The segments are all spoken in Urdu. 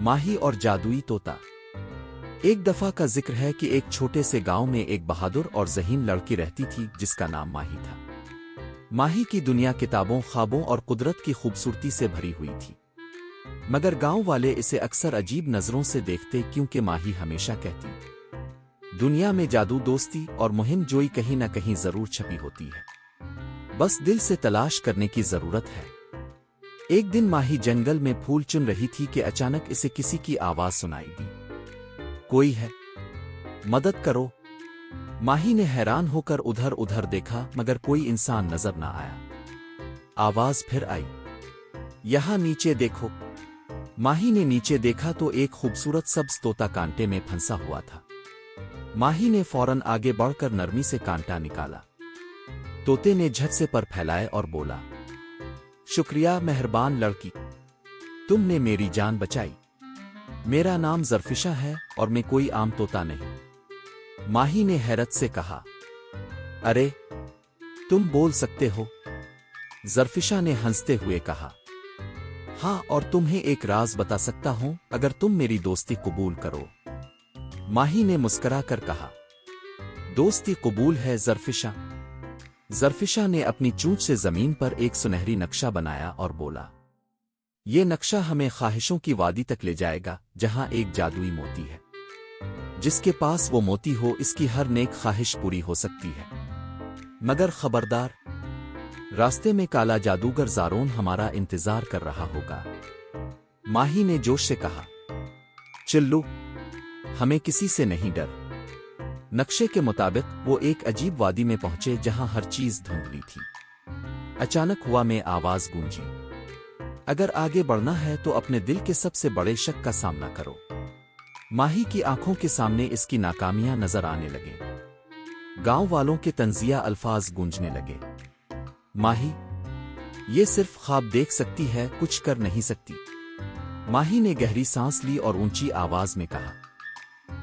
ماہی اور جادوئی طوطا۔ ایک دفعہ کا ذکر ہے کہ ایک چھوٹے سے گاؤں میں ایک بہادر اور ذہین لڑکی رہتی تھی جس کا نام ماہی تھا۔ ماہی کی دنیا کتابوں، خوابوں اور قدرت کی خوبصورتی سے بھری ہوئی تھی، مگر گاؤں والے اسے اکثر عجیب نظروں سے دیکھتے کیونکہ ماہی ہمیشہ کہتی دنیا میں جادو، دوستی اور مہم جوئی کہیں نہ کہیں ضرور چھپی ہوتی ہے، بس دل سے تلاش کرنے کی ضرورت ہے۔ ایک دن ماہی جنگل میں پھول چن رہی تھی کہ اچانک اسے کسی کی آواز سنائی دی، کوئی ہے، مدد کرو۔ ماہی نے حیران ہو کر ادھر ادھر دیکھا مگر کوئی انسان نظر نہ آیا۔ آواز پھر آئی، یہاں نیچے دیکھو۔ ماہی نے نیچے دیکھا تو ایک خوبصورت سبز طوطا کانٹے میں پھنسا ہوا تھا۔ ماہی نے فوراً آگے بڑھ کر نرمی سے کانٹا نکالا۔ طوطے نے جھٹ سے پر پھیلائے اور بولا، شکریہ مہربان لڑکی، تم نے میری جان بچائی۔ میرا نام زرفشہ ہے اور میں کوئی عام طوطا نہیں۔ ماہی نے حیرت سے کہا، ارے تم بول سکتے ہو؟ زرفشہ نے ہنستے ہوئے کہا، ہاں، اور تمہیں ایک راز بتا سکتا ہوں اگر تم میری دوستی قبول کرو۔ ماہی نے مسکرا کر کہا، دوستی قبول ہے زرفشہ۔ زرفشہ نے اپنی چونچ سے زمین پر ایک سنہری نقشہ بنایا اور بولا، یہ نقشہ ہمیں خواہشوں کی وادی تک لے جائے گا جہاں ایک جادوئی موتی ہے۔ جس کے پاس وہ موتی ہو اس کی ہر نیک خواہش پوری ہو سکتی ہے، مگر خبردار، راستے میں کالا جادوگر زارون ہمارا انتظار کر رہا ہوگا۔ ماہی نے جوش سے کہا، چلو، ہمیں کسی سے نہیں ڈر۔ نقشے کے مطابق وہ ایک عجیب وادی میں پہنچے جہاں ہر چیز دھندلی تھی۔ اچانک ہوا میں آواز گونجی، اگر آگے بڑھنا ہے تو اپنے دل کے سب سے بڑے شک کا سامنا کرو۔ ماہی کی آنکھوں کے سامنے اس کی ناکامیاں نظر آنے لگیں۔ گاؤں والوں کے طنزیہ الفاظ گونجنے لگے، ماہی یہ صرف خواب دیکھ سکتی ہے، کچھ کر نہیں سکتی۔ ماہی نے گہری سانس لی اور اونچی آواز میں کہا،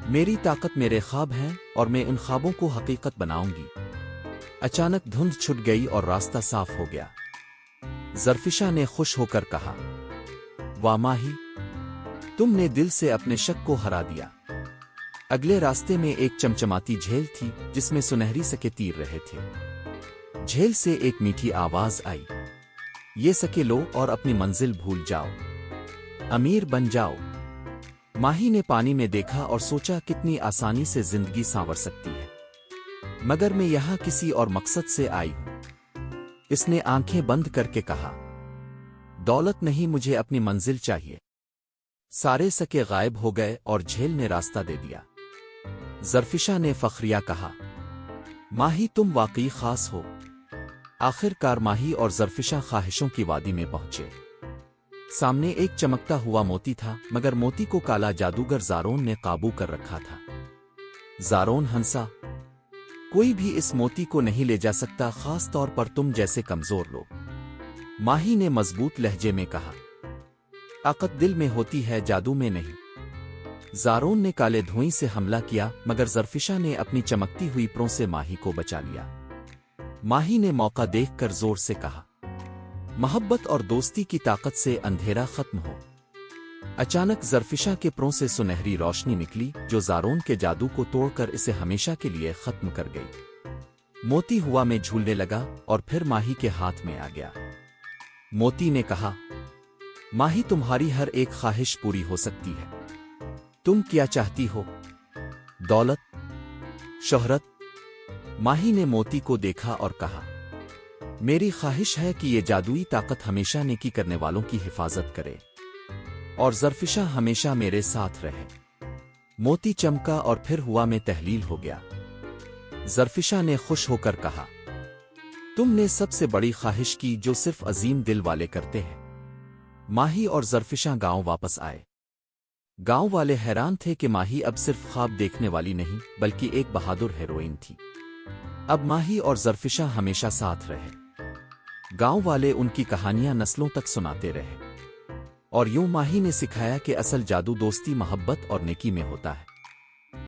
میری طاقت میرے خواب ہیں اور میں ان خوابوں کو حقیقت بناؤں گی۔ اچانک دھند چھٹ گئی اور راستہ صاف ہو گیا۔ زرفشہ نے خوش ہو کر کہا، واہ ماہی، تم نے دل سے اپنے شک کو ہرا دیا۔ اگلے راستے میں ایک چمچماتی جھیل تھی جس میں سنہری سکے تیر رہے تھے۔ جھیل سے ایک میٹھی آواز آئی، یہ سکے لو اور اپنی منزل بھول جاؤ، امیر بن جاؤ۔ ماہی نے پانی میں دیکھا اور سوچا کتنی آسانی سے زندگی سانور سکتی ہے، مگر میں یہاں کسی اور مقصد سے آئی ہوں۔ اس نے آنکھیں بند کر کے کہا، دولت نہیں، مجھے اپنی منزل چاہیے۔ سارے سکے غائب ہو گئے اور جھیل نے راستہ دے دیا۔ زرفشہ نے فخریہ کہا، ماہی تم واقعی خاص ہو۔ آخر کار ماہی اور زرفشہ خواہشوں کی وادی میں پہنچے۔ سامنے ایک چمکتا ہوا موتی تھا، مگر موتی کو کالا جادوگر زارون نے قابو کر رکھا تھا۔ زارون ہنسا، کوئی بھی اس موتی کو نہیں لے جا سکتا، خاص طور پر تم جیسے کمزور لوگ۔ ماہی نے مضبوط لہجے میں کہا، طاقت دل میں ہوتی ہے، جادو میں نہیں۔ زارون نے کالے دھوئیں سے حملہ کیا مگر زرفشہ نے اپنی چمکتی ہوئی پروں سے ماہی کو بچا لیا۔ ماہی نے موقع دیکھ کر زور سے کہا، محبت اور دوستی کی طاقت سے اندھیرا ختم ہو۔ اچانک زرفشہ کے پروں سے سنہری روشنی نکلی جو زارون کے جادو کو توڑ کر اسے ہمیشہ کے لیے ختم کر گئی۔ موتی ہوا میں جھولنے لگا اور پھر ماہی کے ہاتھ میں آ گیا۔ موتی نے کہا، ماہی تمہاری ہر ایک خواہش پوری ہو سکتی ہے، تم کیا چاہتی ہو؟ دولت؟ شہرت؟ ماہی نے موتی کو دیکھا اور کہا، میری خواہش ہے کہ یہ جادوئی طاقت ہمیشہ نیکی کرنے والوں کی حفاظت کرے اور زرفشہ ہمیشہ میرے ساتھ رہے۔ موتی چمکا اور پھر ہوا میں تحلیل ہو گیا۔ زرفشہ نے خوش ہو کر کہا، تم نے سب سے بڑی خواہش کی جو صرف عظیم دل والے کرتے ہیں۔ ماہی اور زرفشہ گاؤں واپس آئے۔ گاؤں والے حیران تھے کہ ماہی اب صرف خواب دیکھنے والی نہیں بلکہ ایک بہادر ہیروئن تھی۔ اب ماہی اور زرفشہ ہمیشہ ساتھ رہے۔ گاؤں والے ان کی کہانیاں نسلوں تک سناتے رہے، اور یوں ماہی نے سکھایا کہ اصل جادو دوستی، محبت اور نیکی میں ہوتا ہے۔